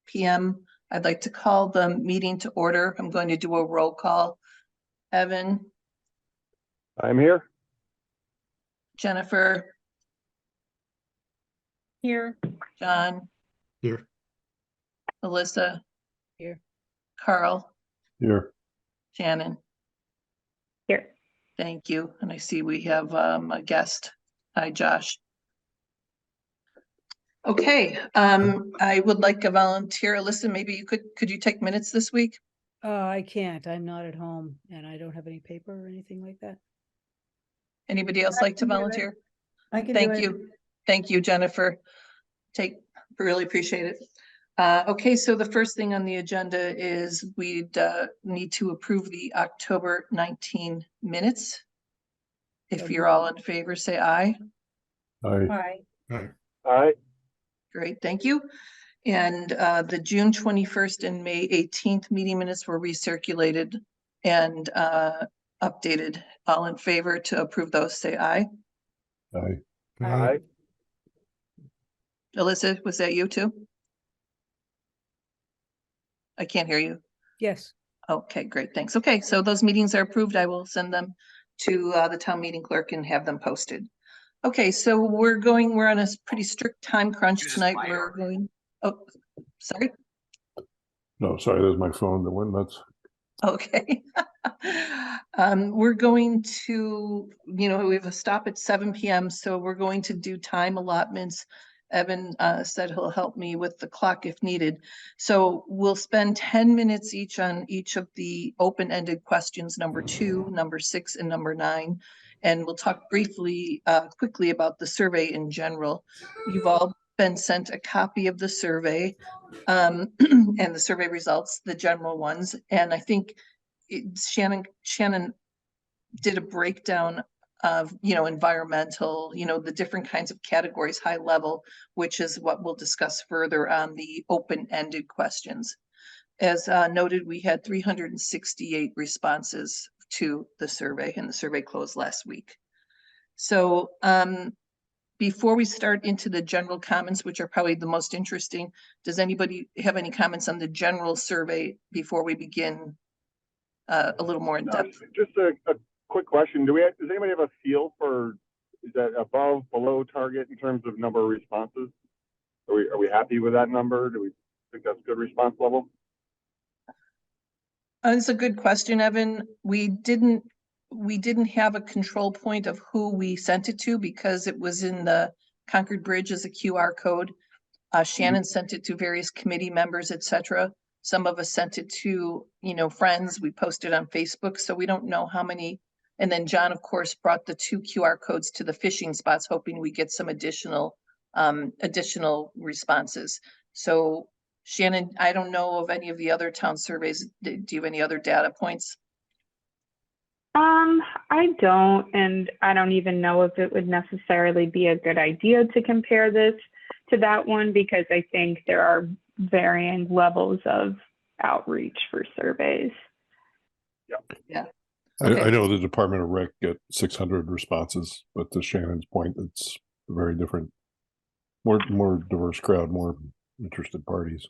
p.m. I'd like to call the meeting to order. I'm going to do a roll call. Evan, I'm here. Jennifer, Here. John, Here. Alyssa, Here. Carl, Here. Shannon. Here. Thank you. And I see we have a guest. Hi, Josh. Okay, I would like a volunteer. Alyssa, maybe you could you take minutes this week? I can't. I'm not at home and I don't have any paper or anything like that. Anybody else I like to can do it. volunteer? I can Thank do it. you. Thank you, Jennifer. Really appreciate it. Okay, so the first thing on the agenda is we'd need to approve the October 19 minutes. If So you're all in favor, say aye. Aye. Hi. All right. Great, thank you. And the June 21st and May 18th meeting minutes were recirculated and updated. All in favor to approve those, say aye. Aye. All right. Alyssa, was that you too? I can't hear you. Yes. Okay, great, thanks. Okay, so those meetings are approved. I will send them to the town meeting clerk and have them posted. Okay, so we're on a pretty strict time crunch tonight. We're going, oh, sorry. No, sorry, there's my phone that went nuts. Okay. We're going to, we have a stop at 7 p.m. So we're going to do time allotments. Evan said he'll help me with the clock if needed. So we'll spend 10 minutes each on each of the open-ended questions, number 2, number 6, and number 9. And we'll talk briefly, quickly about the survey in general. You've all been sent a copy of the survey. And the survey results, the general ones. And I think Shannon did a breakdown of, environmental, the different kinds of categories, high level, which is what we'll discuss further on the open-ended questions. As noted, we had 368 responses to the survey, and the survey closed last week. So before we start into the general comments, which are probably the most interesting, does anybody have any comments on the general survey before we begin a little more in depth? Just a quick question. Does anybody have a feel for, is that above, below target in terms of number of responses? Are we happy with that number? Do we think that's a good response level? It's a good question, Evan. We didn't have a control point of who we sent it to because it was in the Concord Bridge as a QR code. Shannon sent it to various committee members, etc. Some of us sent it to, friends. We posted on Facebook, so we don't know how many. And then John, of course, brought the 2 QR codes to the fishing spots, hoping we get some additional responses. So Shannon, I don't know of any of the other town surveys. Do you have any other data points? I don't, and I don't even know if it would necessarily be a good idea to compare this to that one, because I think there are varying levels of outreach for surveys. Yeah. I know the Department of Rec get 600 responses, but to Shannon's point, it's very different, more diverse crowd, more interested parties.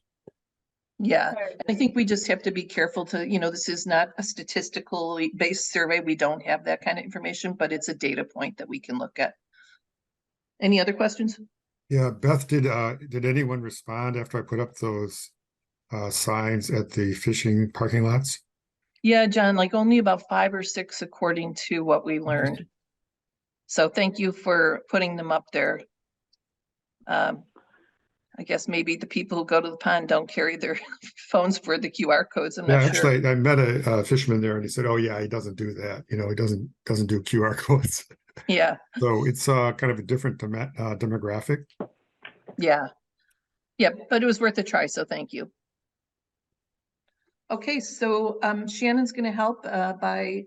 Yeah, and I think we just have to be careful to, this is not a statistically based survey. We don't have that kind of information, but it's a data point that we can look at. Any other questions? Yeah, Beth, did anyone respond after I put up those signs at the fishing parking lots? Yeah, John, like only about 5 or 6 according to what we learned. So thank you for putting them up there. I guess maybe the people who go to the pond don't carry their phones for the QR codes. I'm not sure. Actually, I met a fisherman there, and he said, "Oh yeah, he doesn't do that. He doesn't do QR codes." Yeah. So it's kind of a different demographic. Yeah. Yeah, but it was worth a try. So thank you. Okay, so Shannon's going to help by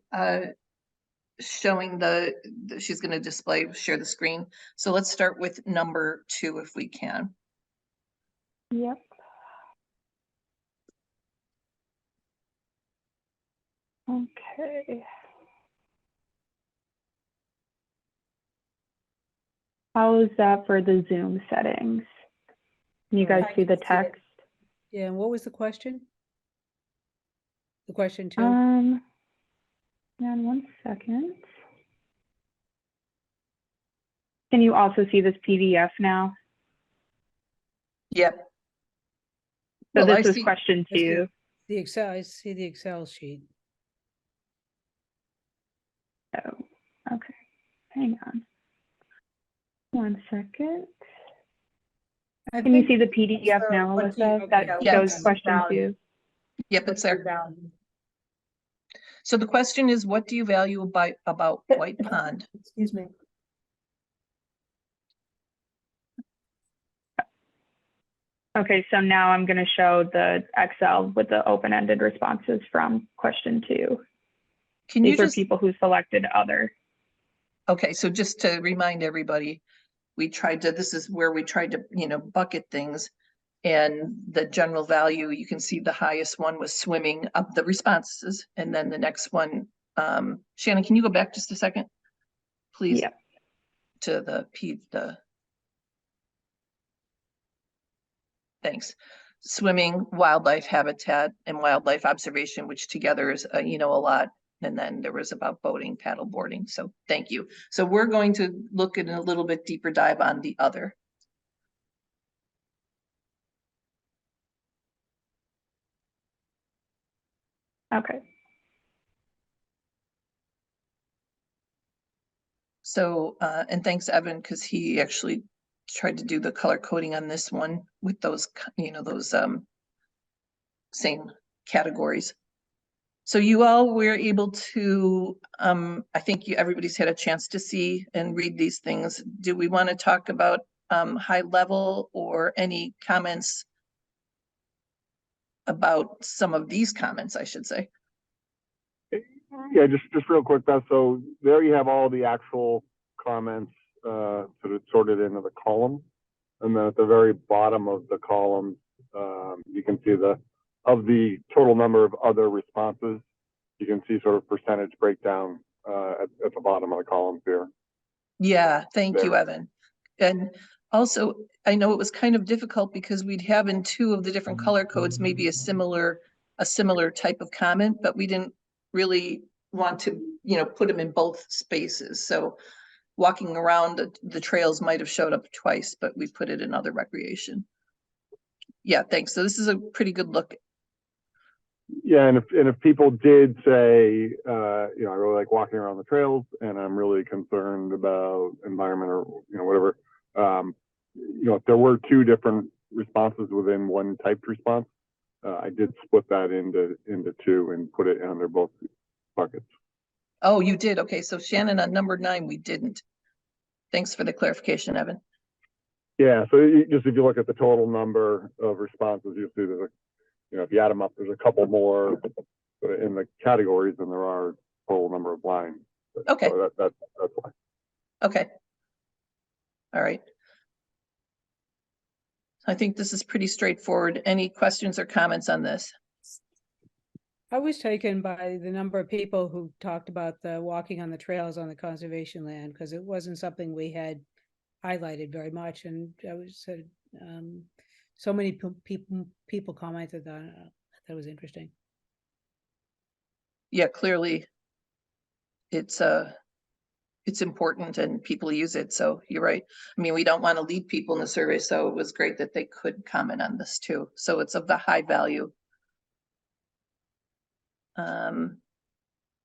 showing she's going to share the screen. So let's start with number 2 if we can. Yep. Okay. How is that for the Zoom settings? Can you guys see the text? Yeah, and what was the question? The question two? And 1 second. Can you also see this PDF now? Yep. So Well, I this was see- question I see 2. The Excel, I see the Excel sheet. Oh, okay. Hang on. 1 second. I Can you think see the PDF so, now, what do you- Alyssa? That okay. shows Yes. question 2. Yep, it's there. So the question is, what do you value about White Pond? Excuse me. Okay, so now I'm going to show the Excel with the open-ended responses from question 2. Can you These are just, people who selected other. okay, so just to remind everybody, this is where we tried to, bucket things. And the general value, you can see the highest one was swimming of the responses. And then the next one, Shannon, can you go back just a second? Please. Yeah. To thanks. Swimming, wildlife habitat, and wildlife observation, which together is, a lot. And then there was about boating, paddle boarding. So thank you. So we're going to look at a little bit deeper dive on the other. Okay. So, and thanks Evan, because he actually tried to do the color coding on this one with those, those same categories. So you all were able to, I think everybody's had a chance to see and read these things. Do we want to talk about high level or any comments about some of these comments, I should say? Yeah, just real quick, Beth. So there you have all the actual comments sort of sorted into the column. And then at the very bottom of the column, you can see of the total number of other responses, you can see sort of percentage breakdown at the bottom of the column here. Yeah, thank you, There. Evan. And also, I know it was kind of difficult because we'd have in 2 of the different color codes, maybe a similar type of comment, but we didn't really want to, put them in both spaces. So walking around the trails might have showed up twice, but we put it in other recreation. Yeah, thanks. So this is a pretty good look. Yeah, and if people did say, I really like walking around the trails, and I'm really concerned about environment or whatever, if there were 2 different responses within one typed response, I did split that into 2 and put it under both buckets. Oh, you did. Okay, so Shannon, on number 9, we didn't. Thanks for the clarification, Evan. Yeah, so just if you look at the total number of responses, you'll see there's if you add them up, there's a couple more in the categories than there are total number of lines. Okay. So that's why. Okay. All right. I think this is pretty straightforward. Any questions or comments on this? I was taken by the number of people who talked about the walking on the trails on the conservation land, because it wasn't something we had highlighted very much, and I was so many people commented on it. That was interesting. Yeah, clearly it's important and people use it. So you're right. I mean, we don't want to lead people in the survey, so it was great that they could comment on this too. So it's of the high value.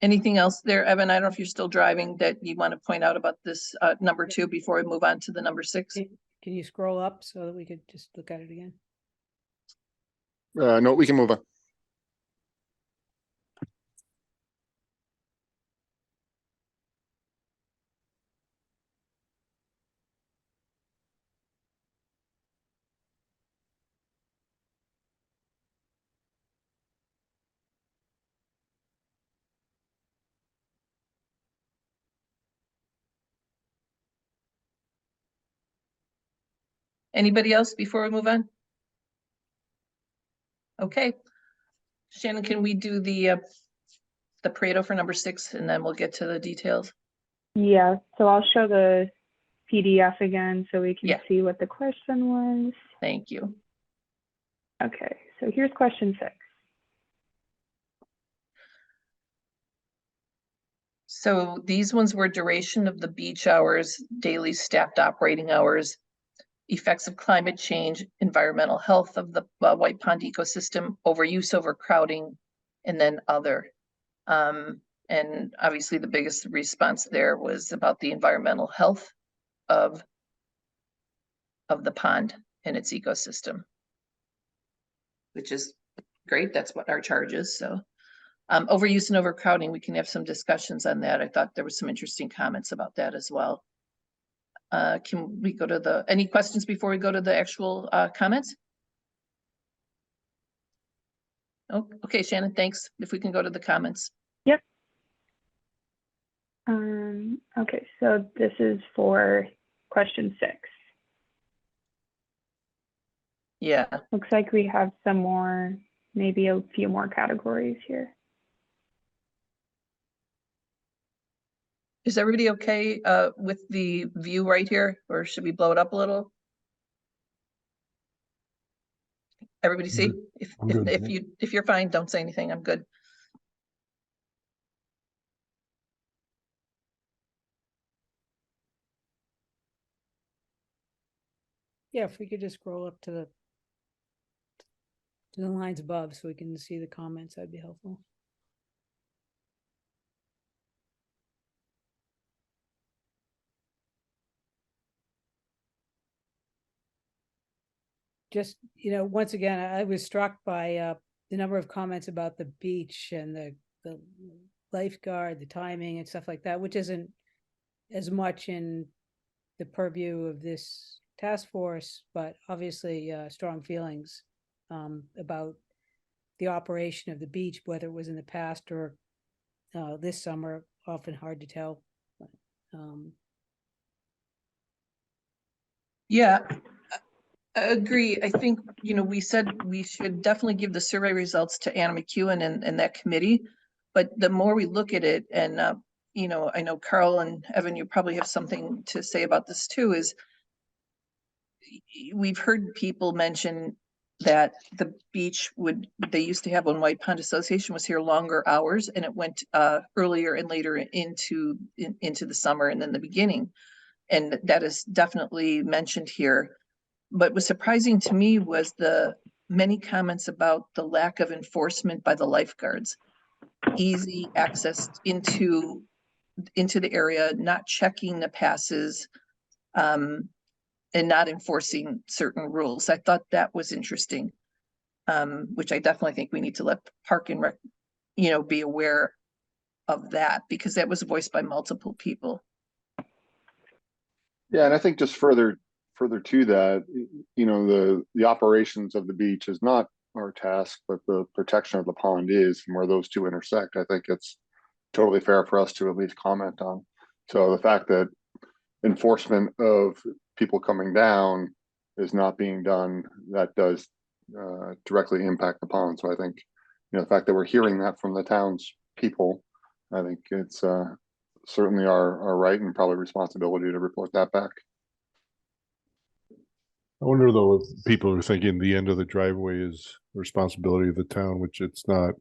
Anything else there, Evan? I don't know if you're still driving that you want to point out about this number 2 before we move on to the number 6. Can you scroll up so that we could just look at it again? No, we can move on. Anybody else before we move on? Okay. Shannon, can we do the Pareto for number 6 and then we'll get to the details? Yeah, so I'll show the PDF again so we can Yeah. see what the question was. Thank you. Okay, so here's question 6. So these ones were duration of the beach hours, daily staffed operating hours, effects of climate change, environmental health of the White Pond ecosystem, overuse, overcrowding, and then other. And obviously the biggest response there was about the environmental health of the pond and its ecosystem, which is great. That's what our charge is. So overuse and overcrowding, we can have some discussions on that. I thought there was some interesting comments about that as well. Can we go to any questions before we go to the actual comments? Oh, okay, Shannon, thanks. If we can go to the comments. Yep. Okay, so this is for question 6. Yeah, Looks like we have some more, maybe a few more categories here. is everybody okay with the view right here, or should we blow it up a little? Everybody see? I'm good. If you're fine, don't say anything. I'm good. Yeah, if we could just scroll up to the lines above so we can see the comments, that'd be helpful. Just, once again, I was struck by the number of comments about the beach and the lifeguard, the timing and stuff like that, which isn't as much in the purview of this task force, but obviously strong feelings about the operation of the beach, whether it was in the past or this summer, often hard to tell. Yeah, I agree. I think, we said we should definitely give the survey results to Anna McEwen and that committee. But the more we look at it, and, I know Carl and Evan, you probably have something to say about this too, is we've heard people mention that the beach they used to have when White Pond Association was here longer hours, and it went earlier and later into the summer and then the beginning. And that is definitely mentioned here. But was surprising to me was the many comments about the lack of enforcement by the lifeguards. Easy access into the area, not checking the passes, and not enforcing certain rules. I thought that was interesting, which I definitely think we need to let Park and Rec, be aware of that, because that was voiced by multiple people. Yeah, and I think just further to that, the operations of the beach is not our task, but the protection of the pond is, and where those two intersect, I think it's totally fair for us to at least comment on. So the fact that enforcement of people coming down is not being done, that does directly impact the pond. So I think, the fact that we're hearing that from the town's people, I think it's certainly our right and probably responsibility to report that back. I wonder though if people are thinking the end of the driveway is the responsibility of the town, which it's not.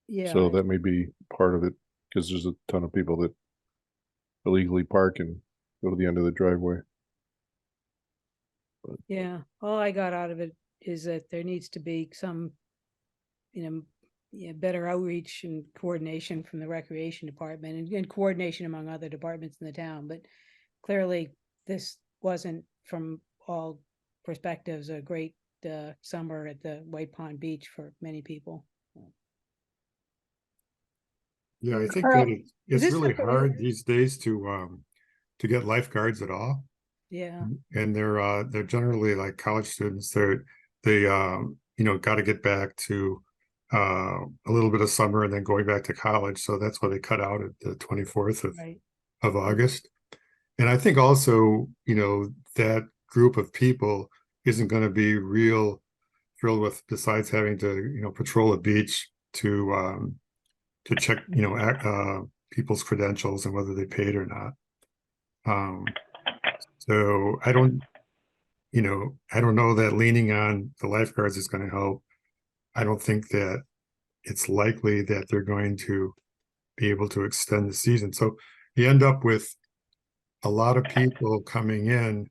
Yeah. So that may be part of it, because there's a ton of people that illegally park and go to the end of the driveway. Yeah, all I got out of it is that there needs to be some, better outreach and coordination from the recreation department and coordination among other departments in the town. But clearly, this wasn't, from all perspectives, a great summer at the White Pond Beach for many people. Yeah, I think Carl, that it's this really the- hard these days to get lifeguards at all. Yeah, And they're generally like college students. They got to get back to a little bit of summer and then going back to college. So that's why they cut out at the 24th right. of August. And I think also, that group of people isn't going to be real thrilled with, besides having to, patrol a beach to check, people's credentials and whether they paid or not. So I don't know that leaning on the lifeguards is going to help. I don't think that it's likely that they're going to be able to extend the season. So you end up with a lot of people coming in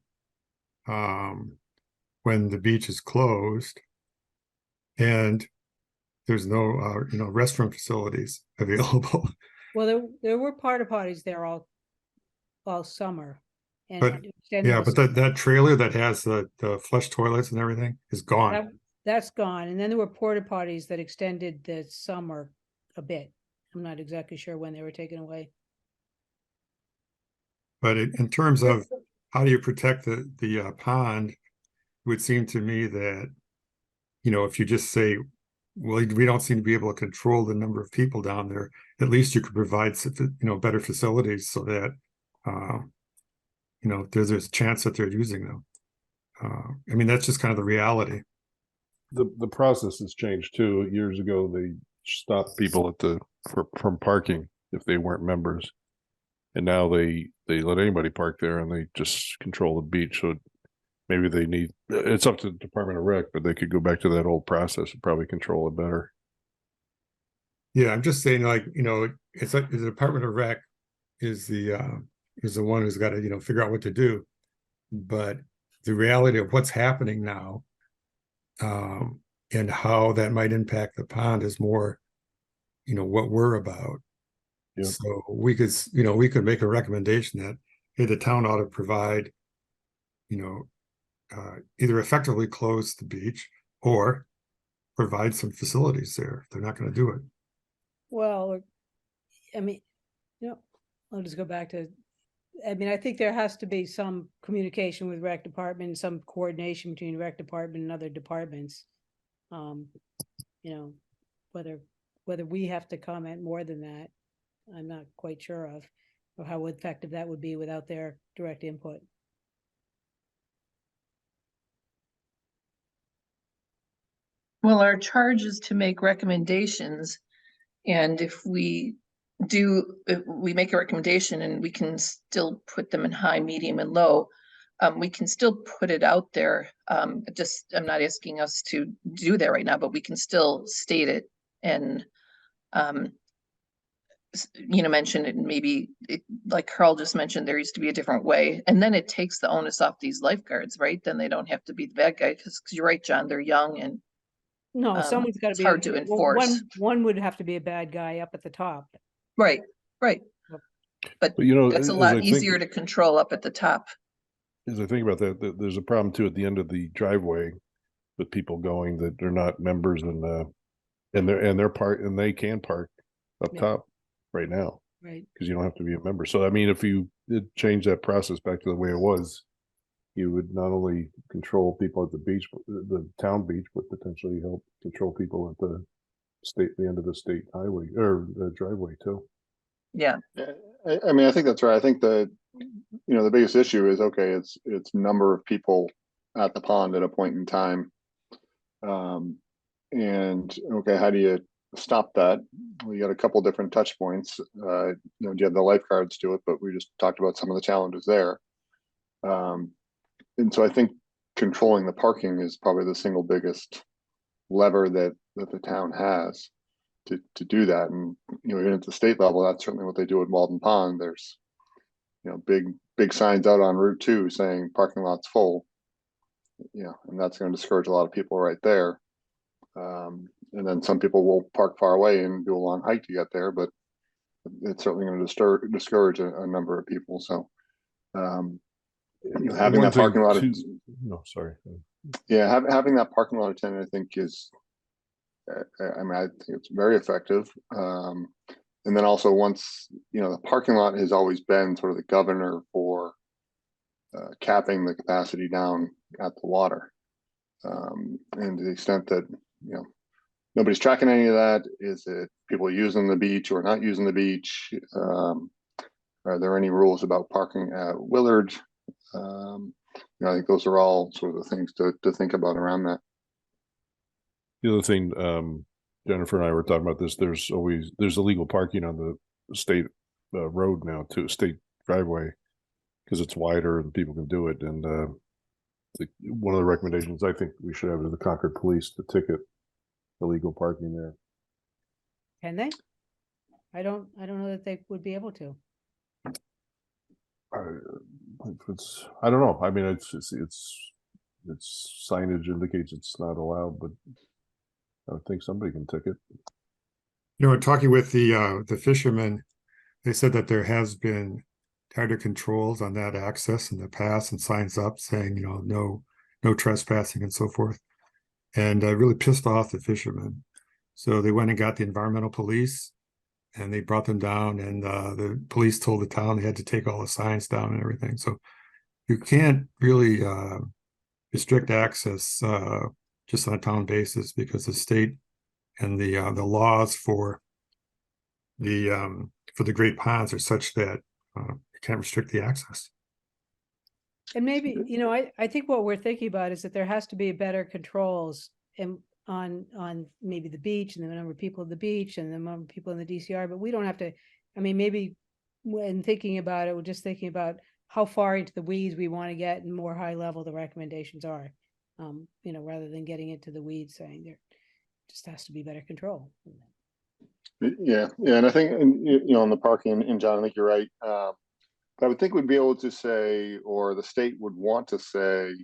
when the beach is closed and there's no restroom facilities available. Well, there were porta potties there all summer. And But extended yeah, the but that trailer that has the flush toilets and everything is gone. that's gone. And then there were porta potties that extended the summer a bit. I'm not exactly sure when they were taken away. But in terms of how do you protect the pond, it would seem to me that, if you just say, well, we don't seem to be able to control the number of people down there, at least you could provide, better facilities so that, there's a chance that they're using them. I mean, that's just kind of the reality. The process has changed too. Years ago, they stopped people from parking if they weren't members, and now they let anybody park there and they just control the beach. So maybe it's up to the Department of Rec, but they could go back to that old process and probably control it better. Yeah, I'm just saying, it's like the Department of Rec is the one who's got to figure out what to do, but the reality of what's happening now and how that might impact the pond is more what we're about. Yep. So we could make a recommendation that, hey, the town ought to provide either effectively close the beach or provide some facilities there if they're not going to do it. Well, I mean, I'll just go back to, I think there has to be some communication with rec department, some coordination between rec department and other departments. Whether we have to comment more than that, I'm not quite sure of, or how effective that would be without their direct input. Well, our charge is to make recommendations. And if we make a recommendation and we can still put them in high, medium, and low, we can still put it out there. I'm not asking us to do that right now, but we can still state it and, mention it. And maybe like Carl just mentioned, there used to be a different way. And then it takes the onus off these lifeguards, right? Then they don't have to be the bad guy, because you're right, John, they're young and No, someone's got to it's be hard to enforce. One would have to be a bad guy up at the top. Right. But that's a lot easier to control up at the top. As I think about that, there's a problem too at the end of the driveway with people going that they're not members and they can park up top right now, Right. because you don't have to be a member. So I mean, if you did change that process back to the way it was, you would not only control people at the beach, the town beach, but potentially help control people at the end of the state highway or the driveway too. Yeah. I mean, I think that's right. I think the biggest issue is, okay, it's number of people at the pond at a point in time. And okay, how do you stop that? We got a couple different touch points. You have the lifeguards do it, but we just talked about some of the challenges there. And so I think controlling the parking is probably the single biggest lever that the town has to do that. And even at the state level, that's certainly what they do at Walden Pond. There's big signs out on Route 2 saying parking lot's full. And that's going to discourage a lot of people right there. And then some people will park far away and do a long hike to get there, but it's certainly going to discourage a number of people. So having that parking lot having that parking lot attendant, I think, is I think it's very effective. And then also, once the parking lot has always been sort of the governor for capping the capacity down at the water, and to the extent that nobody's tracking any of that. Is it people using the beach or not using the beach? Are there any rules about parking at Willard? I think those are all sort of the things to think about around that. The other thing, Jennifer and I were talking about this. There's illegal parking on the state road now too, state driveway, because it's wider and people can do it. And one of the recommendations I think we should have is the Concord Police to ticket illegal parking there. Can they? I don't know that they would be able to. I don't know. I mean, it's signage indicates it's not allowed, but I would think somebody can ticket. You know, talking with the fishermen, they said that there has been tighter controls on that access in the past and signs up saying, you know, no trespassing and so forth. And really pissed off the fishermen. So they went and got the environmental police and they brought them down, and the police told the town they had to take all the signs down and everything. So you can't really restrict access just on a town basis, because the state and the laws for the Great Ponds are such that you can't restrict the access. And maybe, you know, I think what we're thinking about is that there has to be better controls on maybe the beach and the number of people at the beach and the number of people in the DCR, but we don't have to, I mean, maybe when thinking about it, we're just thinking about how far into the weeds we want to get and more high level the recommendations are, you know, rather than getting into the weeds saying there just has to be better control. Yeah, and I think, you know, on the parking, and John, I think you're right. But I would think we'd be able to say, or the state would want to say,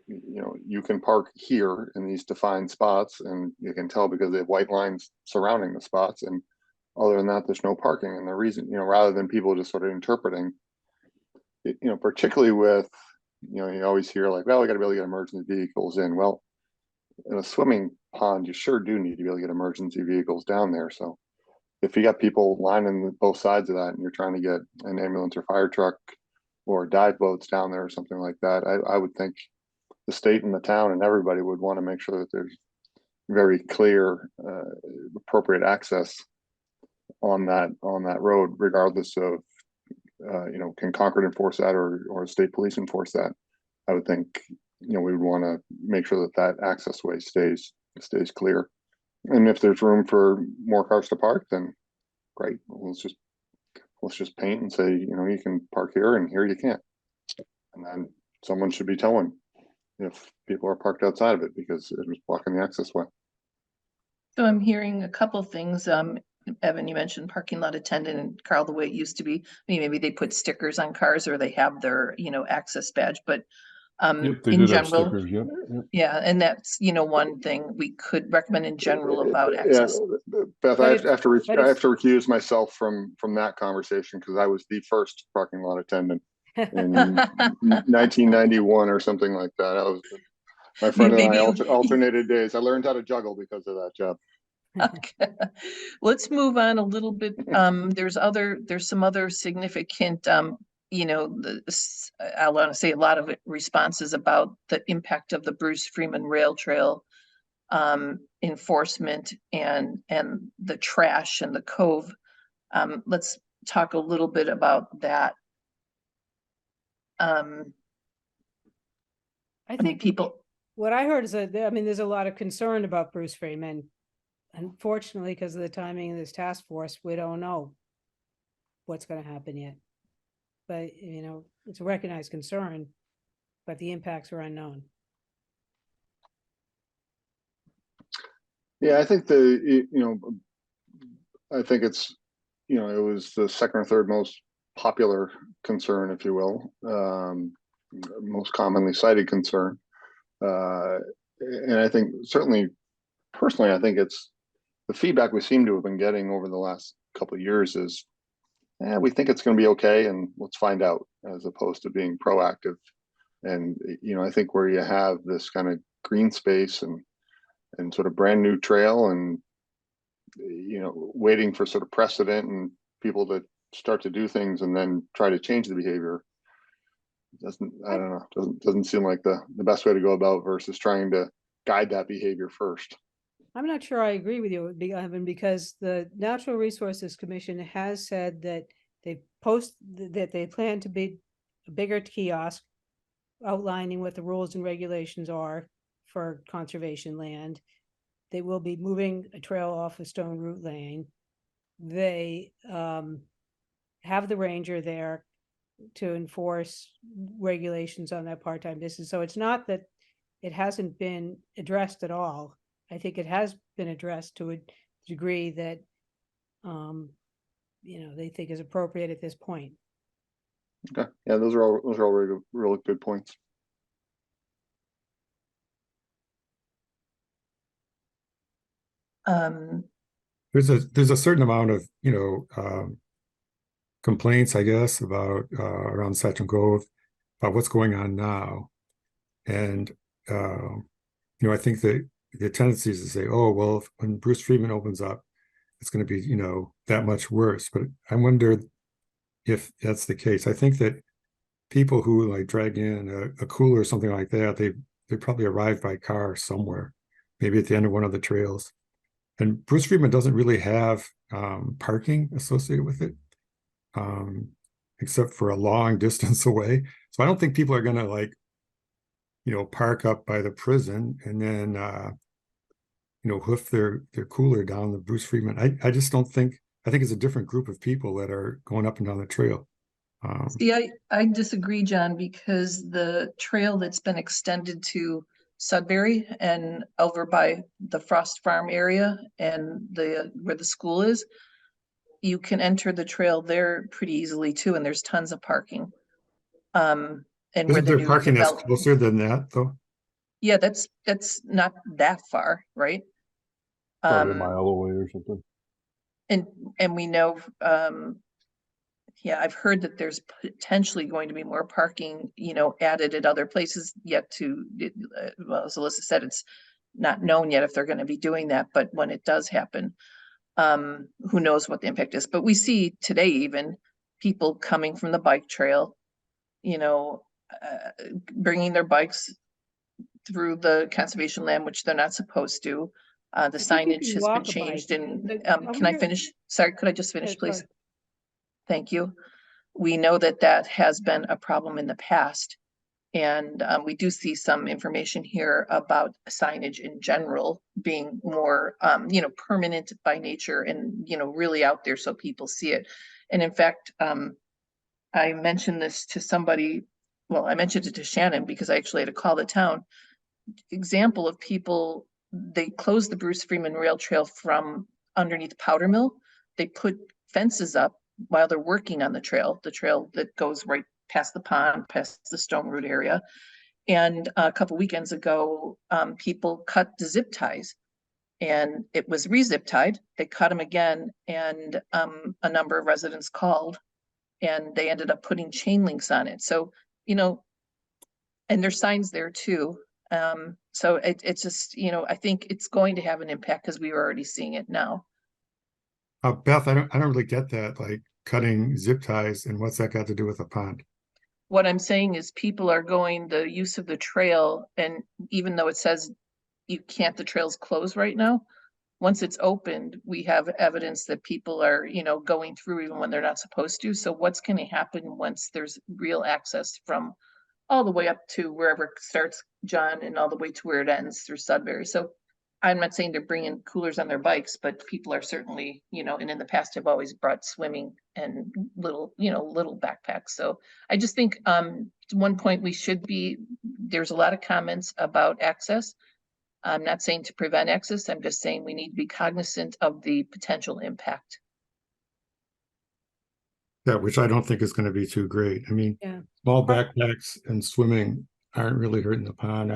you know, you can park here in these defined spots, and you can tell because they have white lines surrounding the spots. And other than that, there's no parking. And the reason, you know, rather than people just sort of interpreting, you know, particularly with, you know, you always hear like, well, we got to be able to get emergency vehicles in. Well, in a swimming pond, you sure do need to be able to get emergency vehicles down there. So if you got people lining both sides of that and you're trying to get an ambulance or fire truck or dive boats down there or something like that, I would think the state and the town and everybody would want to make sure that there's very clear, appropriate access on that road, regardless of, you know, can Concord enforce that or state police enforce that? I would think, you know, we would want to make sure that that access way stays clear. And if there's room for more cars to park, then great. Let's just paint and say, you know, you can park here and here you can't. And then someone should be towing if people are parked outside of it because it was blocking the access way. So I'm hearing a couple things. Evan, you mentioned parking lot attendant, and Carl, the way it used to be, I mean, maybe they put stickers on cars or they have their, you know, access badge, but Yep, they in did have general, stickers, yep. yeah, and that's, you know, one thing we could recommend in general about Yeah, access. Beth, But I if- have to but I if- have to recuse myself from that conversation because I was the first parking lot attendant in 1991 or something like that. I was my friend and I Maybe you- alternated days. I learned how to juggle because of that job. Okay. Let's move on a little bit. There's some other significant, you know, I want to say a lot of responses about the impact of the Bruce Freeman Rail Trail enforcement and the trash and the cove. Let's talk a little bit about that. I I mean, think people, what I heard is that, I mean, there's a lot of concern about Bruce Freeman. Unfortunately, because of the timing of this task force, we don't know what's going to happen yet. But, you know, it's a recognized concern, but the impacts are unknown. Yeah, I think I think it's, you know, it was the second or third most popular concern, if you will, most commonly cited concern. And I think certainly, personally, I think it's the feedback we seem to have been getting over the last couple of years is, we think it's going to be okay, and let's find out, as opposed to being proactive. And, you know, I think where you have this kind of green space and sort of brand new trail and, you know, waiting for sort of precedent and people to start to do things and then try to change the behavior doesn't seem like the best way to go about versus trying to guide that behavior first. I'm not sure I agree with you, Evan, because the Natural Resources Commission has said that they plan to be a bigger kiosk outlining what the rules and regulations are for conservation land. They will be moving a trail off of Stone Root Lane. They have the ranger there to enforce regulations on that part-time business. So it's not that it hasn't been addressed at all. I think it has been addressed to a degree that, they think is appropriate at this point. Okay, yeah, those are all really good points. Um, There's a certain amount of, complaints, I guess, about around Sachem Cove about what's going on now. And I think that the tendency is to say, oh, well, when Bruce Friedman opens up, it's going to be, that much worse. But I wonder if that's the case. I think that people who like drag in a cooler or something like that, they probably arrive by car somewhere, maybe at the end of one of the trails. And Bruce Friedman doesn't really have parking associated with it, except for a long distance away. So I don't think people are going to park up by the prison and then hoof their cooler down the Bruce Friedman. I just don't think. I think it's a different group of people that are going up and down the trail. See, I disagree, John, because the trail that's been extended to Sudbury and over by the Frost Farm area and where the school is, you can enter the trail there pretty easily too, and there's tons of parking. And where Isn't the there new parking that's develop- closer than that, though? Yeah, that's not that far, right? Probably a mile away or something. And we know, yeah, I've heard that there's potentially going to be more parking, added at other places yet well, as Alyssa said, it's not known yet if they're going to be doing that, but when it does happen, who knows what the impact is. But we see today even people coming from the bike trail, bringing their bikes through the conservation land, which they're not supposed to. The think you signage can has walk been a bike. changed and, I can I wonder- finish? Sorry, could I just Yeah, finish, go please? ahead. Thank you. We know that has been a problem in the past. And we do see some information here about signage in general being more, permanent by nature and, really out there so people see it. And in fact, I mentioned this to somebody, well, I mentioned it to Shannon because I actually had to call the town. Example of people, they closed the Bruce Freeman Rail Trail from underneath Powder Mill. They put fences up while they're working on the trail that goes right past the pond, past the Stone Root area. And a couple weekends ago, people cut the zip ties and it was re-zip tied. They cut them again and a number of residents called and they ended up putting chain links on it. So, and there's signs there too. So it's just, I think it's going to have an impact because we were already seeing it now. Beth, I don't really get that, like cutting zip ties, and what's that got to do with a pond? What I'm saying is people are going the use of the trail, and even though it says you can't, the trail's closed right now. Once it's opened, we have evidence that people are, going through even when they're not supposed to. So what's going to happen once there's real access from all the way up to wherever it starts, John, and all the way to where it ends through Sudbury? So I'm not saying they're bringing coolers on their bikes, but people are certainly, and in the past have always brought swimming and little backpacks. So I just think, one point there's a lot of comments about access. I'm not saying to prevent access. I'm just saying we need to be cognizant of the potential impact. Yeah, which I don't think is going to be too great. I mean, Yeah. small backpacks and swimming aren't really hurting the pond,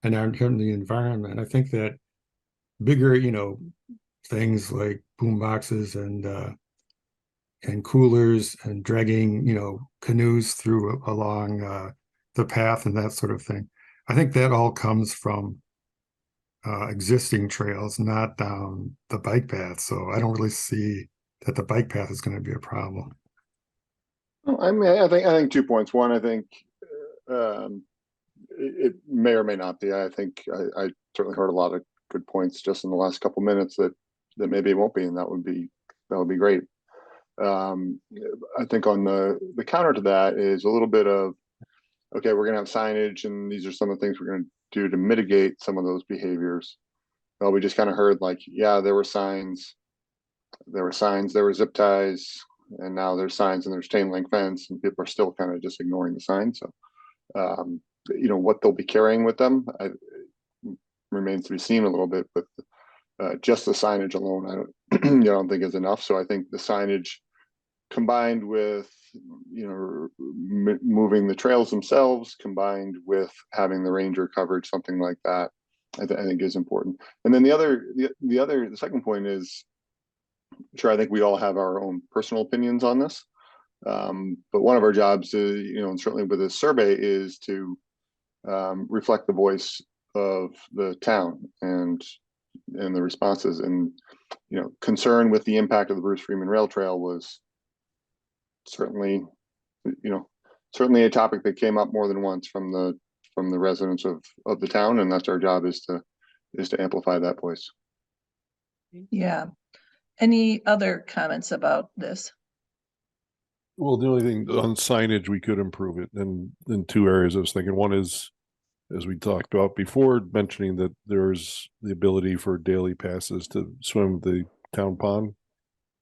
and aren't hurting the environment. I think that bigger, things like boom boxes and coolers and dragging, canoes through along the path and that sort of thing. I think that all comes from existing trails, not down the bike path. So I don't really see that the bike path is going to be a problem. Well, I mean, I think 2 points. One, I think it may or may not be. I think I certainly heard a lot of good points just in the last couple minutes that maybe it won't be, and that would be great. I think on the counter to that is a little bit of, okay, we're going to have signage, and these are some of the things we're going to do to mitigate some of those behaviors. Well, we just kind of heard like, yeah, there were signs, there were zip ties, and now there's signs and there's chain link fence, and people are still kind of just ignoring the signs. So, what they'll be carrying with them, remains to be seen a little bit, but just the signage alone, I don't, I don't think is enough. So I think the signage combined with, moving the trails themselves, combined with having the ranger coverage, something like that, I think is important. And then the second point is, sure, I think we all have our own personal opinions on this. But one of our jobs is, and certainly with this survey, is to reflect the voice of the town and the responses. And concern with the impact of the Bruce Freeman Rail Trail was certainly a topic that came up more than once from the residents of the town, and that's our job, is to amplify that voice. Yeah. Any other comments about this? Well, the only thing on signage, we could improve it in two areas. I was thinking, one is, as we talked about before, mentioning that there's the ability for daily passes to swim the town pond.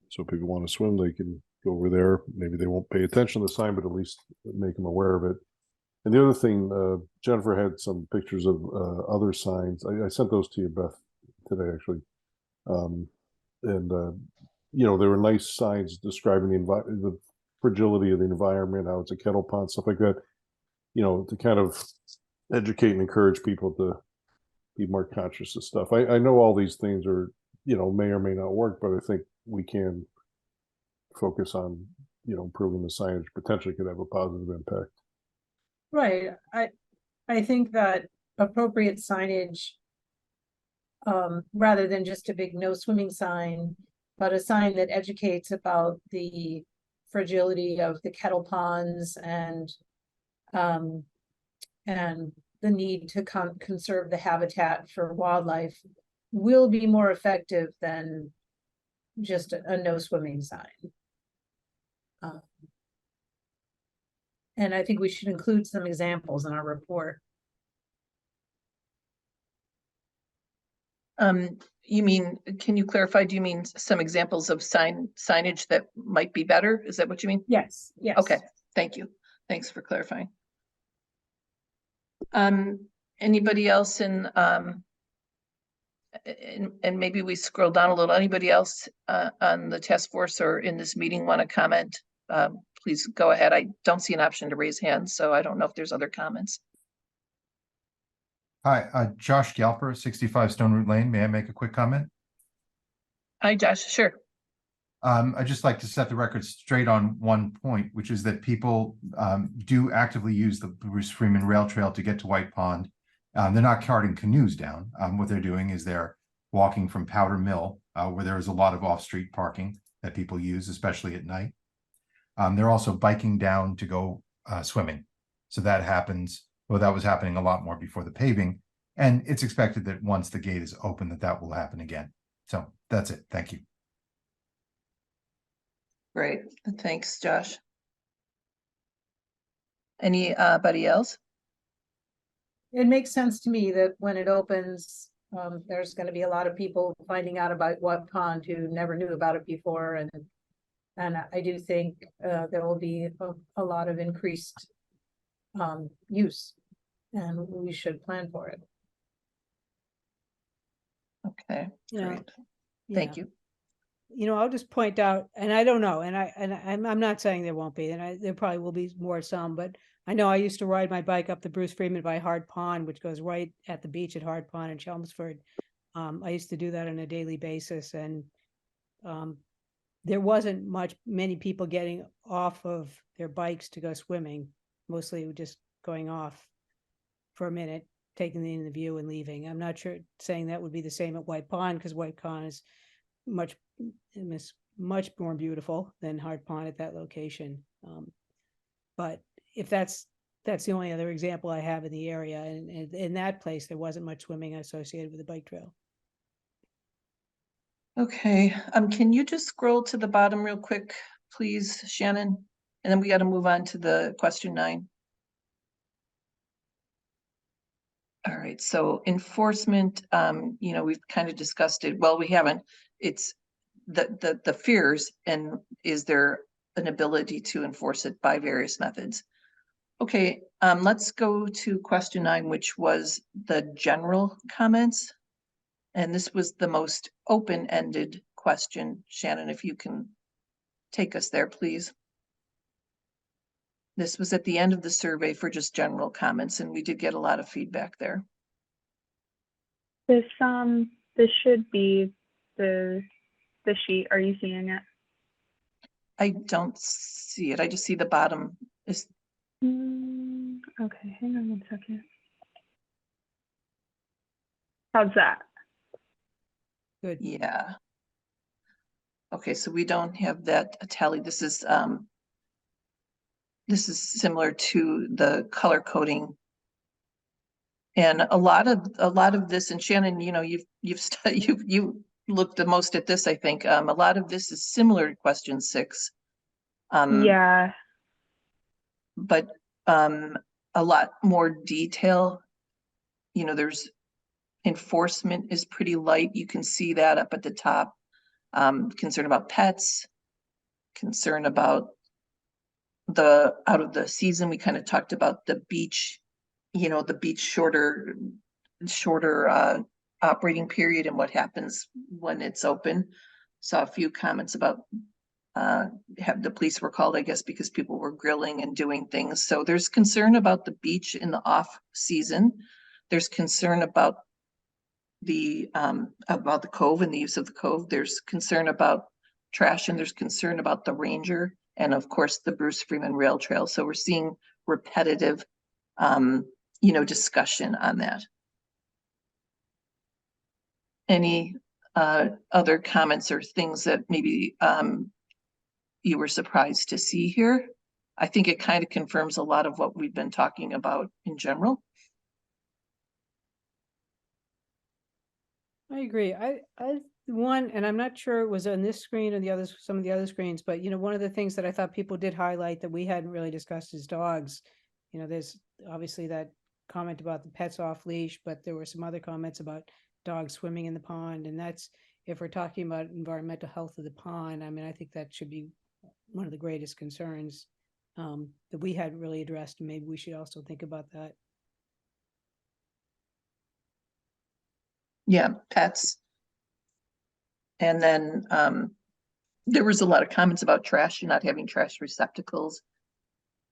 So if people want to swim, they can go over there. Maybe they won't pay attention to the sign, but at least make them aware of it. And the other thing, Jennifer had some pictures of other signs. I sent those to you, Beth, today, actually. There were nice signs describing the fragility of the environment, how it's a kettle pond, stuff like that, to kind of educate and encourage people to be more conscious of stuff. I know all these things are, may or may not work, but I think we can focus on, improving the signage potentially could have a positive impact. Right. I think that appropriate signage, rather than just a big no swimming sign, but a sign that educates about the fragility of the kettle ponds and the need to conserve the habitat for wildlife will be more effective than just a no swimming sign. And I think we should include some examples in our report. You mean, can you clarify, do you mean some examples of signage that might be better? Is that what you mean? Yes, yes. Okay, thank you. Thanks for clarifying. Anybody else and maybe we scroll down a little, anybody else on the task force or in this meeting want to comment? Please go ahead. I don't see an option to raise hands, so I don't know if there's other comments. Hi, Josh Galper, 65 Stone Root Lane. May I make a quick comment? Hi, Josh. Sure. I'd just like to set the record straight on one point, which is that people do actively use the Bruce Freeman Rail Trail to get to White Pond. They're not carting canoes down. What they're doing is they're walking from Powder Mill, where there is a lot of off-street parking that people use, especially at night. They're also biking down to go swimming. So that happens. Well, that was happening a lot more before the paving. And it's expected that once the gate is open, that will happen again. So that's it. Thank you. Great. Thanks, Josh. Anybody else? It makes sense to me that when it opens, there's going to be a lot of people finding out about White Pond who never knew about it before. And I do think there will be a lot of increased use, and we should plan for it. Okay, Yeah. great. Thank you. I'll just point out, and I don't know, and I'm not saying there won't be, and there probably will be some, but I know I used to ride my bike up the Bruce Freeman by Hard Pond, which goes right at the beach at Hard Pond in Chelmsford. I used to do that on a daily basis, and there wasn't many people getting off of their bikes to go swimming. Mostly just going off for a minute, taking in the view and leaving. I'm not sure saying that would be the same at White Pond, because White Pond is much more beautiful than Hard Pond at that location. But if that's the only other example I have in the area, and in that place there wasn't much swimming associated with the bike trail. Okay, can you just scroll to the bottom real quick, please, Shannon? And then we got to move on to the question 9. All right, so enforcement, we've kind of discussed it. Well, we haven't. It's the fears, and is there an ability to enforce it by various methods? Okay, let's go to question 9, which was the general comments. And this was the most open-ended question. Shannon, if you can take us there, please. This was at the end of the survey for just general comments, and we did get a lot of feedback there. This should be the sheet. Are you seeing it? I don't see it. I just see the bottom is, Okay, hang on one second. How's that? Good. yeah. Okay, so we don't have that tally. This is similar to the color coding. And a lot of this, and Shannon, you know, you looked the most at this, I think. A lot of this is similar to question 6. Yeah. But a lot more detail. You know, there's enforcement is pretty light. You can see that up at the top. Concern about pets, concern about the out of the season. We kind of talked about the beach, you know, the beach shorter operating period and what happens when it's open. Saw a few comments about have the police were called, I guess, because people were grilling and doing things. So there's concern about the beach in the off season. There's concern about the cove and the use of the cove. There's concern about trash, and there's concern about the ranger, and of course the Bruce Freeman Rail Trail. So we're seeing repetitive you know, discussion on that. Any other comments or things that maybe you were surprised to see here? I think it kind of confirms a lot of what we've been talking about in general. I agree. One, and I'm not sure it was on this screen or the others, some of the other screens, but you know, one of the things that I thought people did highlight that we hadn't really discussed is dogs. You know, there's obviously that comment about the pets off leash, but there were some other comments about dogs swimming in the pond. And that's, if we're talking about environmental health of the pond, I mean, I think that should be one of the greatest concerns that we hadn't really addressed. And maybe we should also think about that. Yeah, pets. And then there was a lot of comments about trash, not having trash receptacles.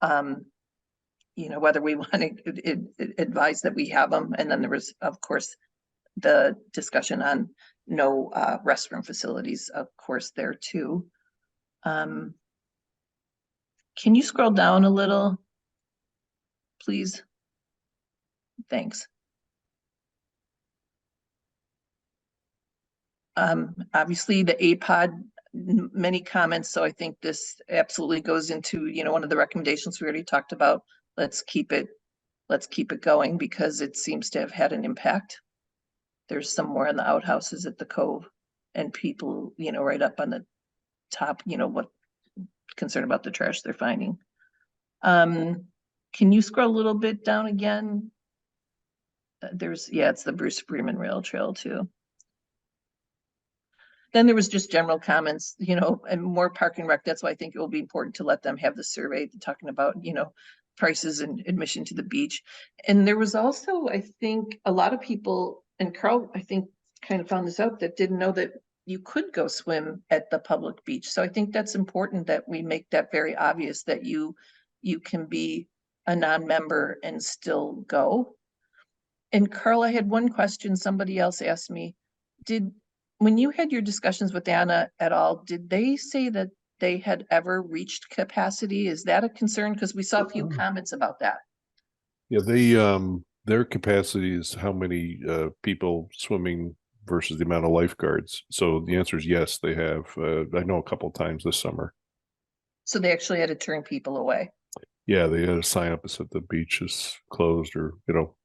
You know, whether we want to advise that we have them. And then there was, of course, the discussion on no restroom facilities, of course, there too. Can you scroll down a little, please? Thanks. Obviously the APOD, many comments. So I think this absolutely goes into, you know, one of the recommendations we already talked about. Let's keep it going because it seems to have had an impact. There's some more in the outhouses at the cove and people, you know, right up on the top, you know, what concern about the trash they're finding. Can you scroll a little bit down again? There's, yeah, it's the Bruce Freeman Rail Trail too. Then there was just general comments, you know, and more Park and Rec. That's why I think it will be important to let them have the survey talking about, you know, prices and admission to the beach. And there was also, I think, a lot of people, and Carl, I think, kind of found this out, that didn't know that you could go swim at the public beach. So I think that's important that we make that very obvious that you can be a non-member and still go. And Carl, I had one question somebody else asked me. When you had your discussions with Anna et al., did they say that they had ever reached capacity? Is that a concern? Because we saw a few comments about that. Yeah, their capacity is how many people swimming versus the amount of lifeguards. So the answer is yes, they have. I know a couple of times this summer. So they actually had to turn people away. Yeah, they had a sign up that said the beach is closed, or you know,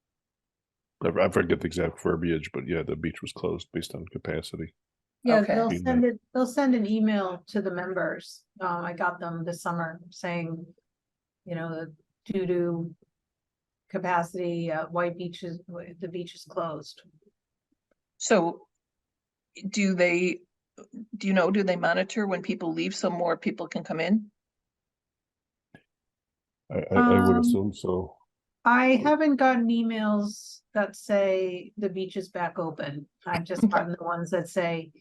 I forget the exact verbiage, but yeah, the beach was closed based on capacity. Yeah, Okay. they'll send an email to the members. I got them this summer saying, you know, due to capacity, White Beach the beach is closed. So do you know, do they monitor when people leave so more people can come in? I would Um, assume so. I haven't gotten emails that say the beach is back open. I've just gotten the ones that say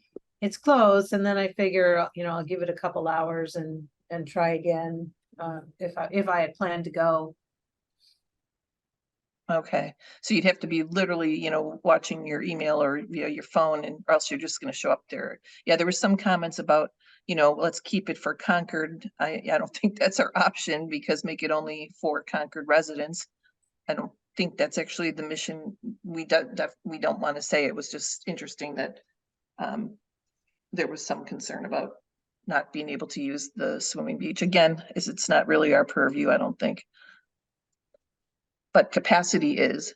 it's closed, and then I figure, I'll give it a couple hours and try again, if I had planned to go. Okay, so you'd have to be literally, watching your email or your phone, and or else you're just gonna show up there. Yeah, there were some comments about, let's keep it for Concord. I don't think that's our option, because make it only for Concord residents. I don't think that's actually the mission. We don't want to say. It was just interesting that there was some concern about not being able to use the swimming beach. Again, it's not really our purview, I don't think. But capacity is.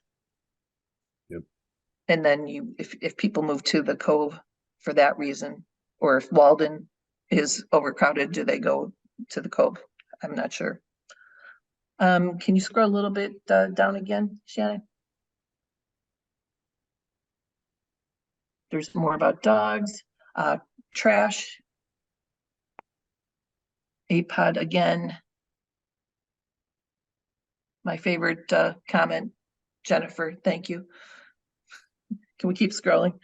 Yep. And then if people move to the Cove for that reason, or if Walden is overcrowded, do they go to the Cove? I'm not sure. Can you scroll a little bit down again, Shannon? There's more about dogs, trash. APOD again. My favorite comment, Jennifer, thank you. Can we keep scrolling?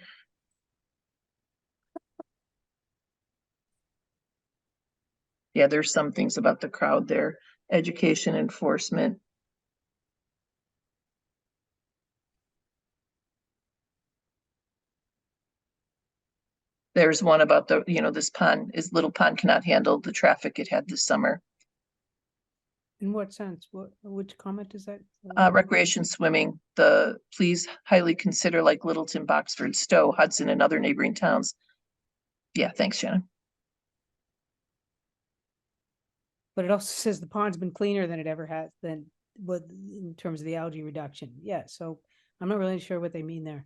Yeah, there's some things about the crowd there. Education enforcement. There's one about this pond, little pond cannot handle the traffic it had this summer. In what sense? Which comment is that? Recreation swimming, please highly consider like Littleton, Boxford, Stowe, Hudson, and other neighboring towns. Yeah, thanks, Shannon. But it also says the pond's been cleaner than it ever has in terms of the algae reduction. Yeah, so I'm not really sure what they mean there.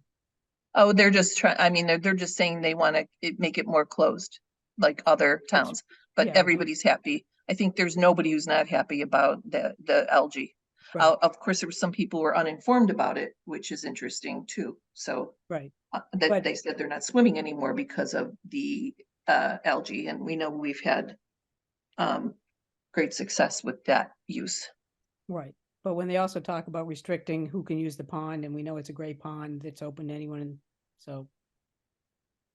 Oh, they're just trying, I mean, they're just saying they want to make it more closed, like other towns, but yeah, everybody's happy. I think there's nobody who's not happy about the algae. Right, Of course, there were some people who were uninformed about it, which is interesting too. So right. that But- they said they're not swimming anymore because of the algae, and we know we've had great success with that use. Right. But when they also talk about restricting who can use the pond, and we know it's a great pond that's open to anyone, so.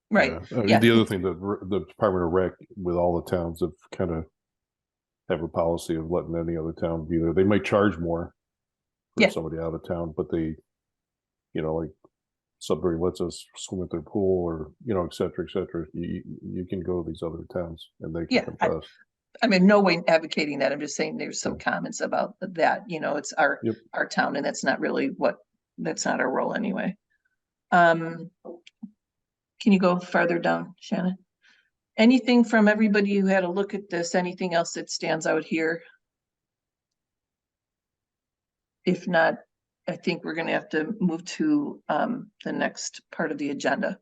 Right. Yeah. I mean, Yeah. the other thing that the Department of Rec with all the towns have kind of have a policy of letting any other town be there. They might charge more for Yeah. somebody out of town, but they, like Sudbury lets us swim at their pool, or et cetera, et cetera. You can go to these other towns and they can Yeah, come to us. I'm in no way advocating that. I'm just saying there's some comments about that, it's Yep. our town, and that's not really that's not our role anyway. Can you go farther down, Shannon? Anything from everybody who had a look at this, anything else that stands out here? If not, I think we're gonna have to move to the next part of the agenda.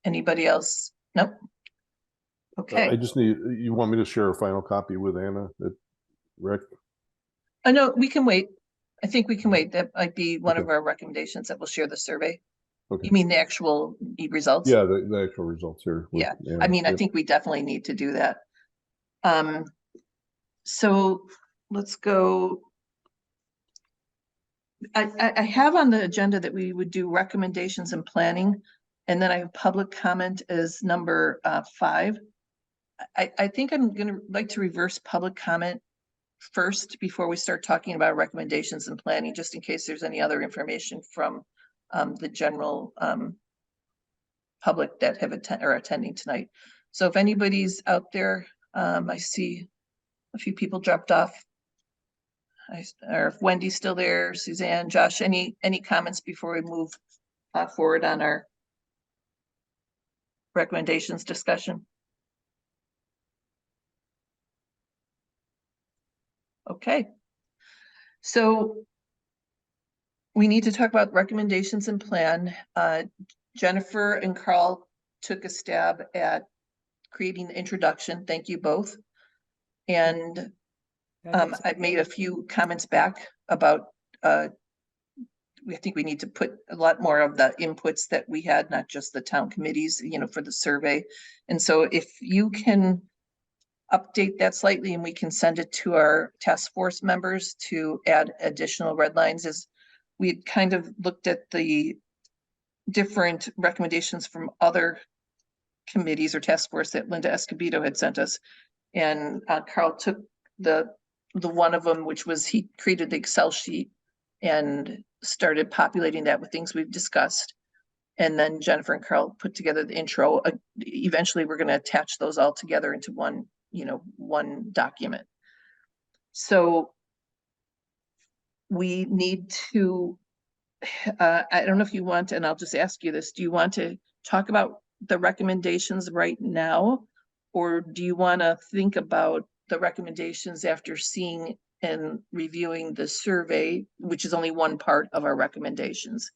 Anybody else? Nope. Okay. I just you want me to share a final copy with Anna at Rec? I know we can wait. I think we can wait. That might be one of Okay. our recommendations, that we'll share the survey. Okay. You mean the actual results? Yeah, the actual results here. with Yeah, Anna. I mean, I Yep. think we definitely need to do that. So let's go. I have on the agenda that we would do recommendations and planning, and then I have public comment as number 5. I think I'm gonna like to reverse public comment first before we start talking about recommendations and planning, just in case there's any other information from the general public that have are attending tonight. So if anybody's out there, I see a few people dropped off. Or if Wendy's still there, Suzanne, Josh, any comments before we move forward on our recommendations discussion? Okay. So we need to talk about recommendations and plan. Jennifer and Carl took a stab at creating the introduction. Thank you both. And I've made a few comments back about I think we need to put a lot more of the inputs that we had, not just the town committees, for the survey. And so if you can update that slightly and we can send it to our task force members to add additional red lines, as we kind of looked at the different recommendations from other committees or task force that Linda Escobedo had sent us. And Carl took the one of them, which was he created the Excel sheet and started populating that with things we've discussed. And then Jennifer and Carl put together the intro. Eventually, we're going to attach those all together into one, one document. So we need to, I don't know if you want, and I'll just ask you this, do you want to talk about the recommendations right now? Or do you want to think about the recommendations after seeing and reviewing the survey, which is only one part of our recommendations?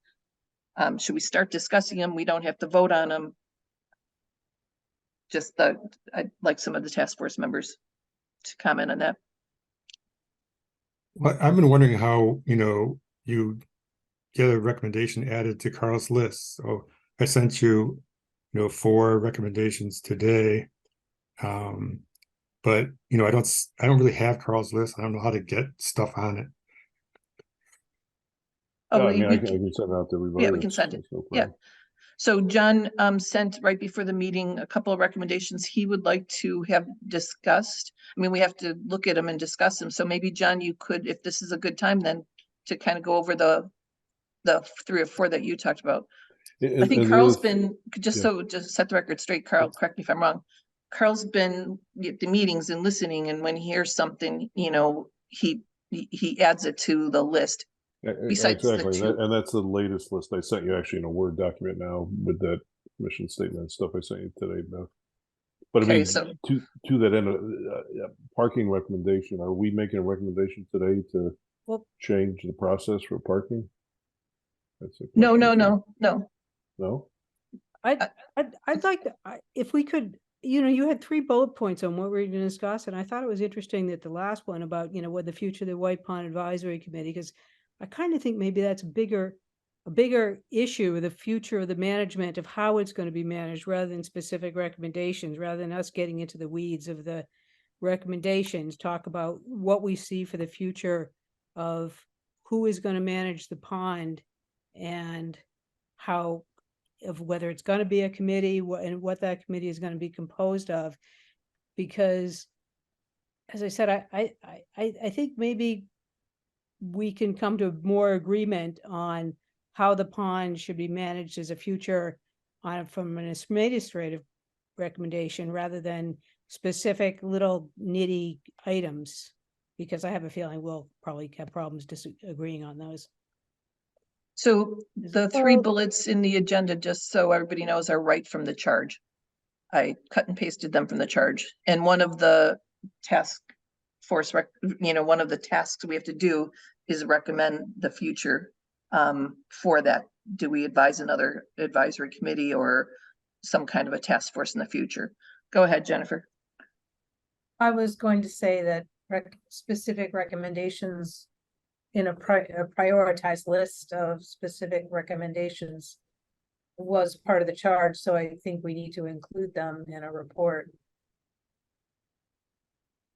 Should we start discussing them? We don't have to vote on them. Just I'd like some of the task force members to comment on that. Well, I've been wondering how, you get a recommendation added to Carl's list. So I sent you, 4 recommendations today. But I don't really have Carl's list. I don't know how to get stuff on it. Oh, I well, mean, I can send it out to everybody. yeah, we can send it. Yeah. So John sent right before the meeting a couple of recommendations he would like to have discussed. I mean, we have to look at them and discuss them. So maybe John, you could, if this is a good time, then to kind of go over the 3 or 4 that you talked about. I think Carl's been, just set the record straight, Carl, correct me if I'm wrong. Carl's been at the meetings and listening, and when he hears something, he adds it to the list. Besides exactly, the 2. and that's the latest list I sent you, actually, in a Word document now with that mission statement and stuff I sent you today, Beth. But I mean, so to that end, parking recommendation, are we making a recommendation today to change the process for parking? That's a no. No? I'd like to, if we could, you had 3 bullet points on what we were going to discuss, and I thought it was interesting that the last one about, what the future of the White Pond Advisory Committee, because I kind of think maybe that's a bigger issue, the future of the management of how it's going to be managed, rather than specific recommendations, rather than us getting into the weeds of the recommendations. Talk about what we see for the future of who is going to manage the pond and how, of whether it's going to be a committee and what that committee is going to be composed of. Because, as I said, I think maybe we can come to more agreement on how the pond should be managed as a future from an administrative recommendation, rather than specific little nitty items, because I have a feeling we'll probably have problems disagreeing on those. So the 3 bullets in the agenda, just so everybody knows, are right from the charge. I cut and pasted them from the charge. And one of the task force, one of the tasks we have to do is recommend the future for that. Do we advise another advisory committee or some kind of a task force in the future? Go ahead, Jennifer. I was going to say that specific recommendations in a prioritized list of specific recommendations was part of the charge, so I think we need to include them in a report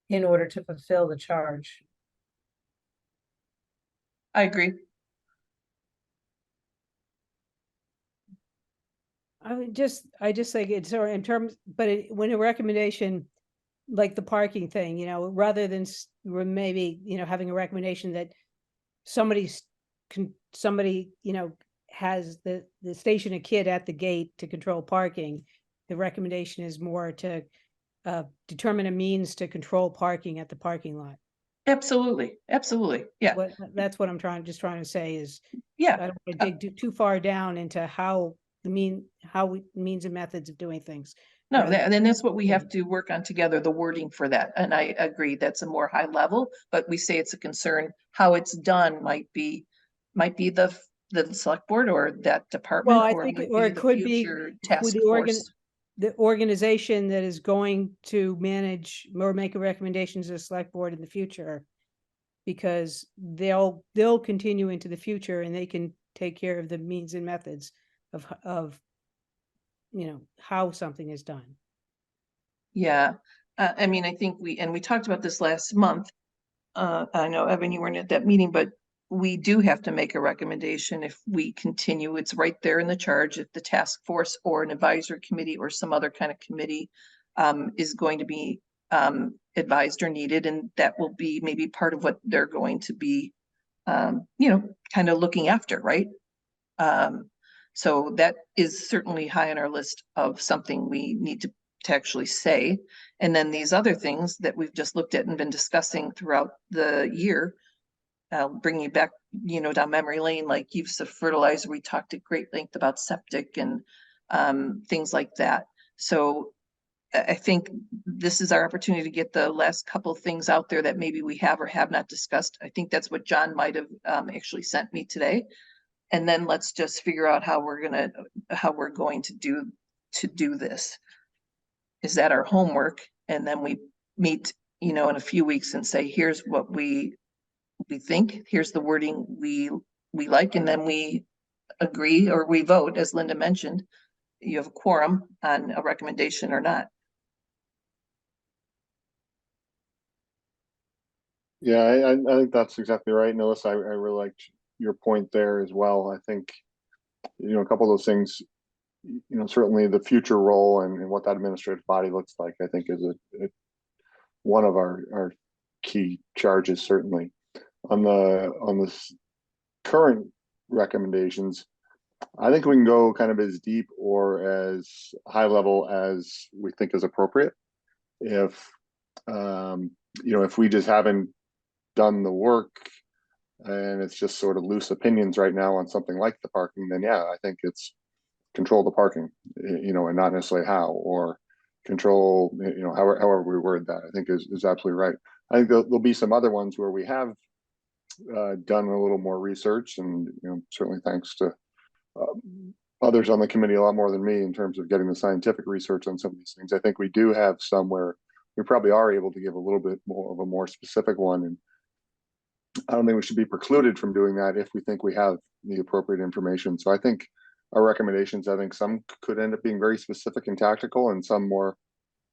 in order to fulfill the charge. I agree. I just think it's, or in terms, but when a recommendation, like the parking thing, rather than maybe, having a recommendation that somebody, has the station a kid at the gate to control parking. The recommendation is more to determine a means to control parking at the parking lot. Absolutely. Yeah. That's what I'm trying to say is, yeah. I don't want to dig too far down into how means and methods of doing things. No, and that's what we have to work on together, the wording for that. And I agree, that's a more high level, but we say it's a concern. How it's done might be the select board or that department. Well, I think, or it could be task force. The organization that is going to manage or make a recommendation to the select board in the future. because they'll continue into the future and they can take care of the means and methods of how something is done. Yeah, I mean, I think we talked about this last month. I know, Evan, you weren't at that meeting, but we do have to make a recommendation if we continue. It's right there in the charge. If the task force or an advisory committee or some other kind of committee is going to be advised or needed, and that will be maybe part of what they're going to be, kind of looking after, right? So that is certainly high on our list of something we need to actually say. And then these other things that we've just looked at and been discussing throughout the year, bringing you back, down memory lane, like use of fertilizer. We talked at great length about septic and things like that. So I think this is our opportunity to get the last couple of things out there that maybe we have or have not discussed. I think that's what John might have actually sent me today. And then let's just figure out how we're going to do this. Is that our homework? And then we meet, in a few weeks and say, here's what we think, here's the wording we like, and then we agree or we vote, as Linda mentioned, you have a quorum on a recommendation or not. Yeah, I think that's exactly right, Nilis. I really liked your point there as well. I think, a couple of those things, certainly the future role and what that administrative body looks like, I think is one of our key charges, certainly. On the current recommendations, I think we can go kind of as deep or as high level as we think is appropriate. If if we just haven't done the work and it's just sort of loose opinions right now on something like the parking, then yeah, I think it's control the parking, and not necessarily how, or control, however we word that, I think is absolutely right. I think there'll be some other ones where we have done a little more research, and certainly thanks to others on the committee a lot more than me in terms of getting the scientific research on some of these things. I think we do have some where we probably are able to give a little bit more of a more specific one, and I don't think we should be precluded from doing that if we think we have the appropriate information. So I think our recommendations, I think some could end up being very specific and tactical, and some more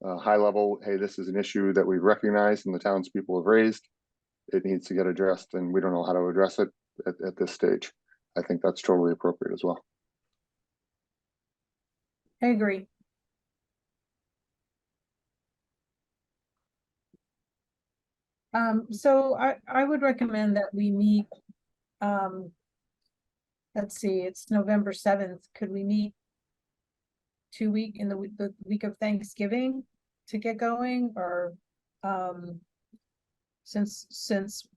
high level. Hey, this is an issue that we recognize and the townspeople have raised. It needs to get addressed, and we don't know how to address it at this stage. I think that's totally appropriate as well. I agree. So I would recommend that we meet, let's see, it's November 7th. Could we meet 2 week in the week of Thanksgiving to get going, or since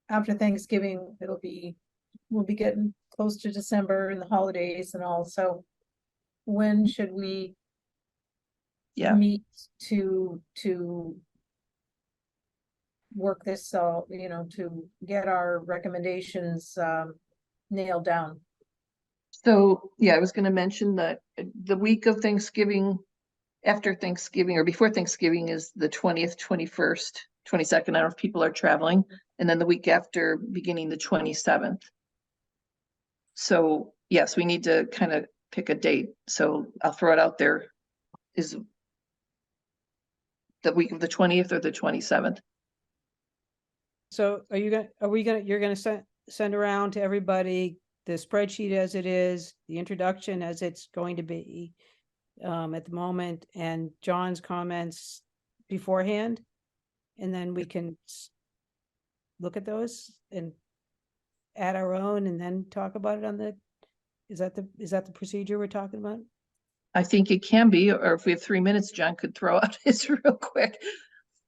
after Thanksgiving we'll be getting close to December and the holidays and all. So when should we meet to work this out, to get our recommendations nailed down? So, yeah, I was going to mention that the week of Thanksgiving, after Thanksgiving or before Thanksgiving, is the 20th, 21st, 22nd. I don't know if people are traveling. And then the week after, beginning the 27th. So, yes, we need to kind of pick a date. So I'll throw it out there. Is the week of the 20th or the 27th? So you're gonna send around to everybody the spreadsheet as it is, the introduction as it's going to be at the moment, and John's comments beforehand, and then we can look at those and add our own and then talk about it is that the procedure we're talking about? I think it can be, or if we have 3 minutes, John could throw out his real quick.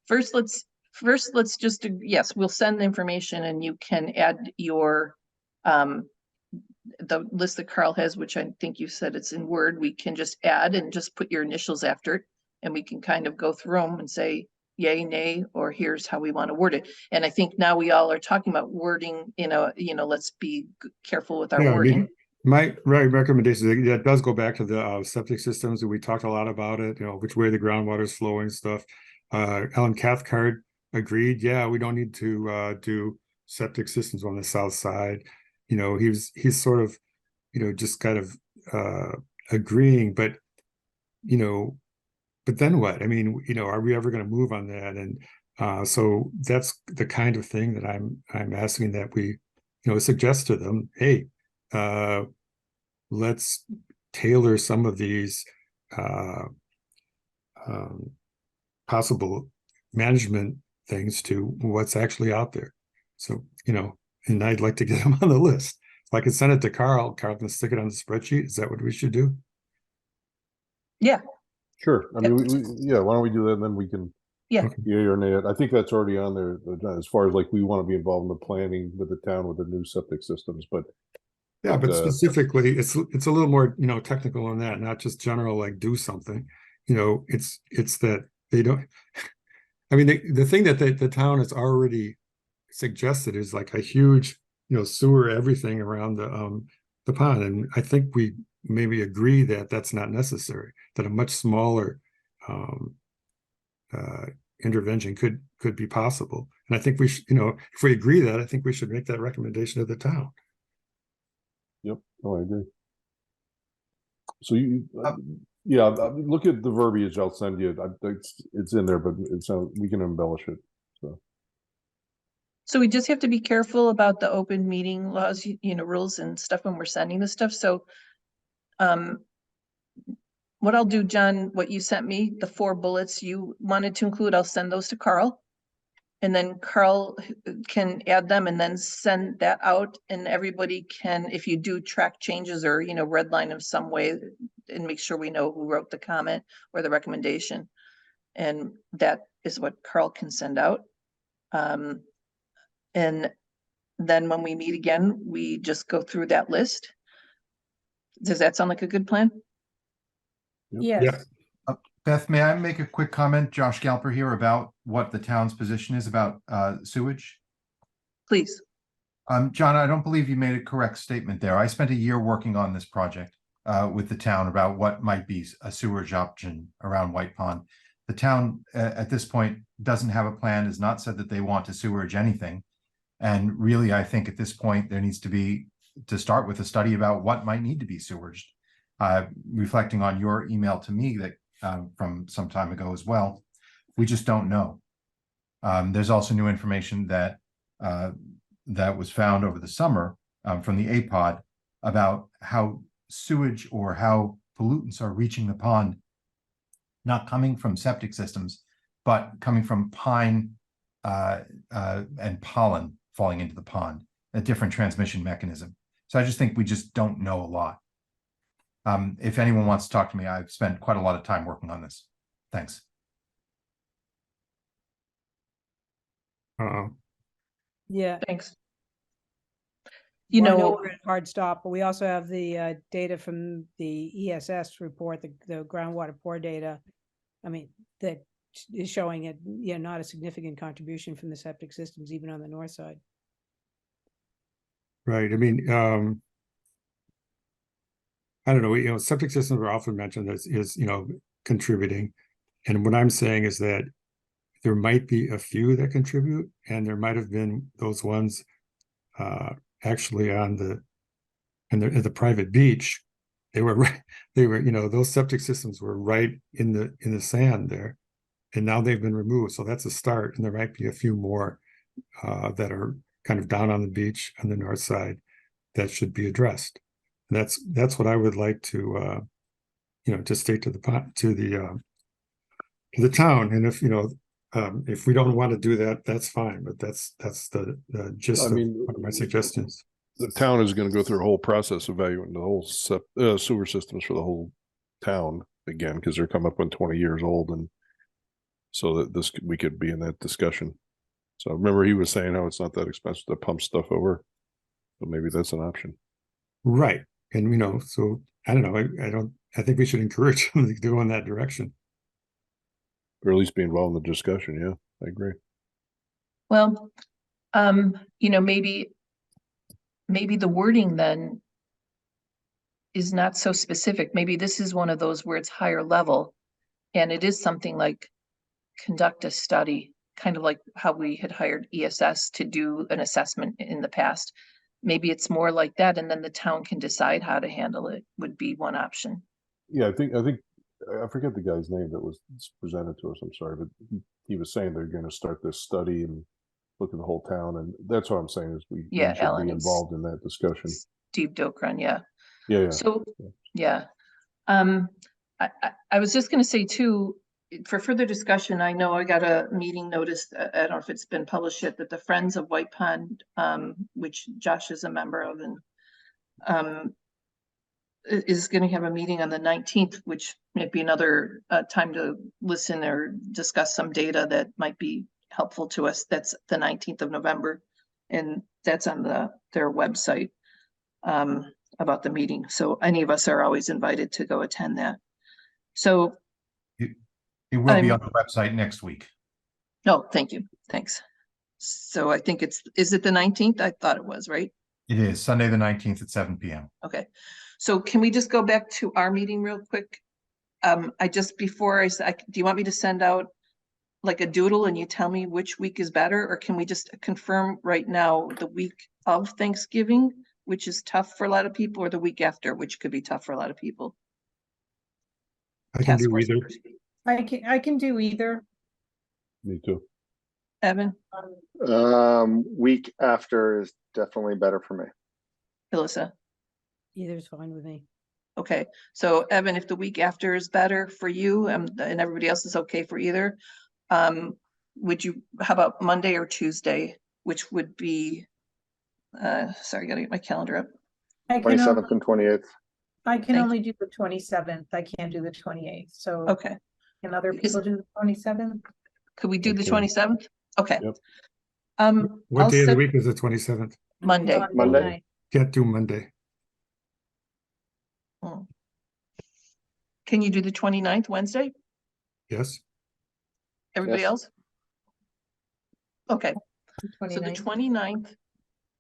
First, let's just, yes, we'll send the information and you can add your, the list that Carl has, which I think you said it's in Word. We can just add and just put your initials after it, and we can kind of go through them and say yay, nay, or here's how we want to word it. And I think now we all are talking about wording, let's be careful with our wording. My recommendation, that does go back to the septic systems. We talked a lot about it, which way the groundwater is flowing and stuff. Ellen Cathcart agreed, yeah, we don't need to do septic systems on the south side. You know, he's sort of, you know, just kind of agreeing, but you know, but then what? I mean, you know, are we ever going to move on that? And so that's the kind of thing that I'm asking that we, you know, suggest to them, hey, let's tailor some of these possible management things to what's actually out there. So, you know, and I'd like to get them on the list. If I could send it to Carl, Carl can stick it on the spreadsheet. Is that what we should do? Yeah, Sure. I mean, yeah, why don't we do that, and then we can, yeah, yay or nay it. I think that's already on there, as far as like, we want to be involved in the planning with the town with the new septic systems, but Yeah, but But, specifically, it's a little more, you know, technical on that, not just general, like do something. You know, it's that they don't, I mean, the thing that the town has already suggested is like a huge, you know, sewer everything around the pond. And I think we maybe agree that that's not necessary, that a much smaller intervention could be possible. And I think we should, you know, if we agree that, I think we should make that recommendation to the town. yep, no, I agree. So you, yeah, look at the verbiage I'll send you. It's in there, but we can embellish it. So so we just have to be careful about the open meeting laws, you know, rules and stuff when we're sending this stuff, so what I'll do, John, what you sent me, the 4 bullets you wanted to include, I'll send those to Carl. And then Carl can add them and then send that out, and everybody can, if you do track changes or, you know, redline of some way, and make sure we know who wrote the comment or the recommendation. And that is what Carl can send out. And then when we meet again, we just go through that list. Does that sound like a good plan? Yes. Yeah. Beth, may I make a quick comment? Josh Galper here, about what the town's position is about sewage. Please. John, I don't believe you made a correct statement there. I spent a year working on this project with the town about what might be a sewerage option around White Pond. The town at this point doesn't have a plan, has not said that they want to sewerage anything. And really, I think at this point, there needs to start with a study about what might need to be seweraged. Reflecting on your email to me that from some time ago as well, we just don't know. There's also new information that that was found over the summer from the APOD about how sewage or how pollutants are reaching the pond, not coming from septic systems, but coming from pine and pollen falling into the pond, a different transmission mechanism. So I just think we just don't know a lot. If anyone wants to talk to me, I've spent quite a lot of time working on this. Thanks. Yeah. Thanks. You Well, I know, we're at hard stop, but we also have the data from the ESS report, the groundwater pore data. I mean, that is showing it, you know, not a significant contribution from the septic systems, even on the north side. Right. I mean, I don't know, you know, septic systems are often mentioned as you know, contributing. And what I'm saying is that there might be a few that contribute, and there might have been those ones actually on the private beach. They were right, you know, those septic systems were right in the sand there, and now they've been removed. So that's a start, and there might be a few more that are kind of down on the beach on the north side that should be addressed. And that's what I would like to you know, to state to the town. And if, you know, if we don't want to do that, that's fine, but that's the gist of one of my suggestions. the town is going to go through a whole process evaluating the whole sewer systems for the whole town again, because they're coming up on 20 years old, and so that we could be in that discussion. So remember, he was saying how it's not that expensive to pump stuff over, so maybe that's an option. Right. And you know, so I don't know, I think we should encourage them to go in that direction. Or at least be involved in the discussion. Yeah, I agree. well, you know, maybe the wording then is not so specific. Maybe this is one of those where it's higher level, and it is something like conduct a study, kind of like how we had hired ESS to do an assessment in the past. Maybe it's more like that, and then the town can decide how to handle it, would be one option. Yeah, I think I forget the guy's name that was presented to us. I'm sorry, but he was saying they're going to start this study and look at the whole town, and that's what I'm saying is we Yeah, should Alan be is- involved in that discussion. Steve Dokran, yeah. Yeah, yeah. So, yeah. I was just gonna say too, for further discussion, I know I got a meeting notice, I don't know if it's been published yet, that the Friends of White Pond, which Josh is a member of, and is gonna have a meeting on the 19th, which might be another time to listen or discuss some data that might be helpful to us. That's the 19th of November, and that's on their website about the meeting. So any of us are always invited to go attend that. So, It will be I'm- on the website next week. no, thank you. Thanks. So I think is it the 19th? I thought it was, right? It is Sunday, the 19th at 7 PM. Okay. So can we just go back to our meeting real quick? Before I said, do you want me to send out like a doodle and you tell me which week is better? Or can we just confirm right now the week of Thanksgiving, which is tough for a lot of people, or the week after, which could be tough for a lot of people? I can Task do force either. members. I can do either. Me too. Evan, Week after is definitely better for me. Alyssa. Either's fine with me. Okay, so Evan, if the week after is better for you and everybody else is okay for either, how about Monday or Tuesday, which would be, sorry, gotta get my calendar up. I can, 27th and 28th. I can Thank only do the 27th. I can't do the 28th. So Okay, can other Is- people do the 27th? could we do the Okay. 27th? Okay. Yep. What I'll day of the set week is the 27th? Monday. Monday. Can't do Monday. Hmm. Can you do the 29th, Wednesday? Yes, Everybody Yes. else? Okay, so the 29th,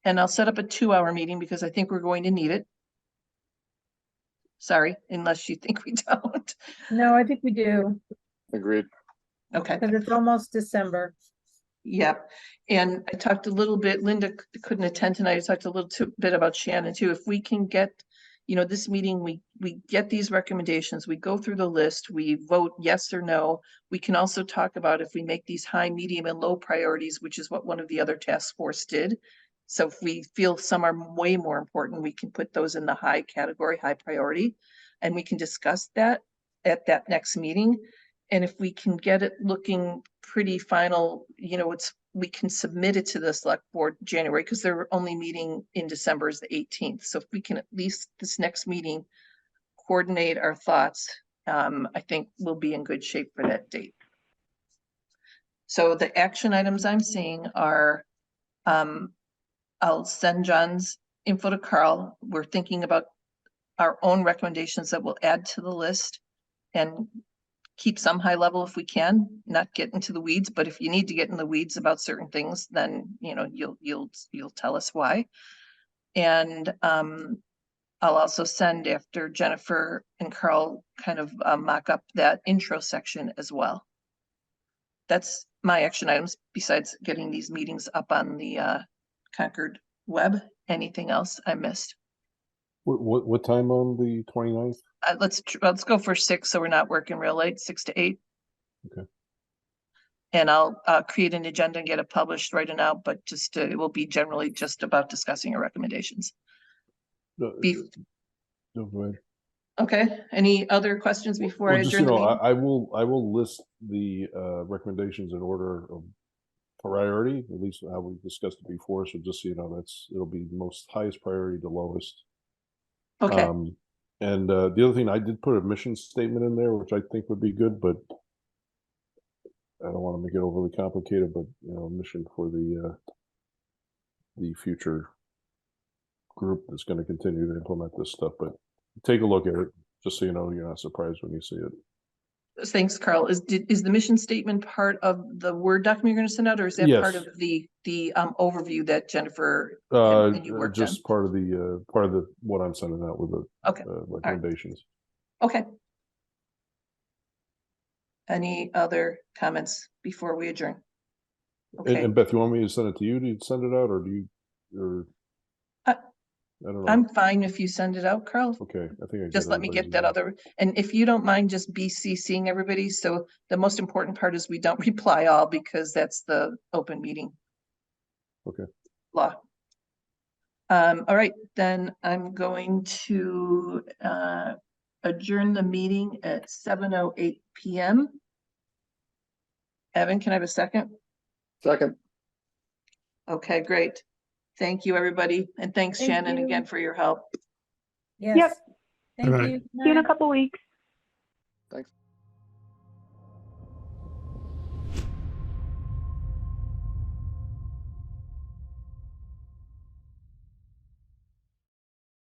and I'll set up a 2-hour meeting because I think we're going to need it. Sorry, unless you think we don't. No, I think we do, Agreed. Okay. because it's almost December. Yep, and I talked a little bit, Linda couldn't attend tonight, I talked a little bit about Shannon too. If we can get, this meeting, we get these recommendations, we go through the list, we vote yes or no. We can also talk about if we make these high, medium, and low priorities, which is what one of the other task force did. So if we feel some are way more important, we can put those in the high category, high priority, and we can discuss that at that next meeting. And if we can get it looking pretty final, we can submit it to the select board January, because they're only meeting in December is the 18th. So if we can at least this next meeting coordinate our thoughts, I think we'll be in good shape for that date. So the action items I'm seeing are, I'll send John's info to Carl. We're thinking about our own recommendations that we'll add to the list and keep some high level if we can, not get into the weeds, but if you need to get in the weeds about certain things, then, you'll tell us why. And, I'll also send after Jennifer and Carl kind of mock up that intro section as well. That's my action items, besides getting these meetings up on the Concord web. Anything else I missed? What time on the 29th? Let's go for 6, so we're not working real late, 6 to 8. Okay. And I'll create an agenda and get it published right now, but just it will be generally just about discussing our recommendations. No, Beef. no, go ahead. Okay, any other questions before I Well, just, adjourn the meeting? I will list the recommendations in order of priority, at least how we discussed it before. So just so you know, it'll be most highest priority to lowest. Okay, And the other thing, I did put a mission statement in there, which I think would be good, but I don't want to make it overly complicated, but mission for the future group that's going to continue to implement this stuff. But take a look at it, just so you know, you're not surprised when you see it. thanks, Carl. Is the mission statement part of the Word document you're going to send out, or is that part Yes. of the overview that Jennifer and you worked on? Just part of the what I'm sending out with the Okay, recommendations. okay. Any other comments before we adjourn? Okay, And Beth, you want me to send it to you to send it out, or do you, or? Uh, I don't know. I'm fine if you send it out, Carl. Okay, I think I. Just let me get that other, and if you don't mind just BCCing everybody, so the most important part is we don't reply all because that's the open meeting. Okay. Law. All right, then I'm going to adjourn the meeting at 7:08 PM. Evan, can I have a second? Second. Okay, great. Thank you, everybody. And thanks, Thank Shannon, you. again for your help. Yes. Thank Right. you. See you in a Night. couple weeks. Thanks.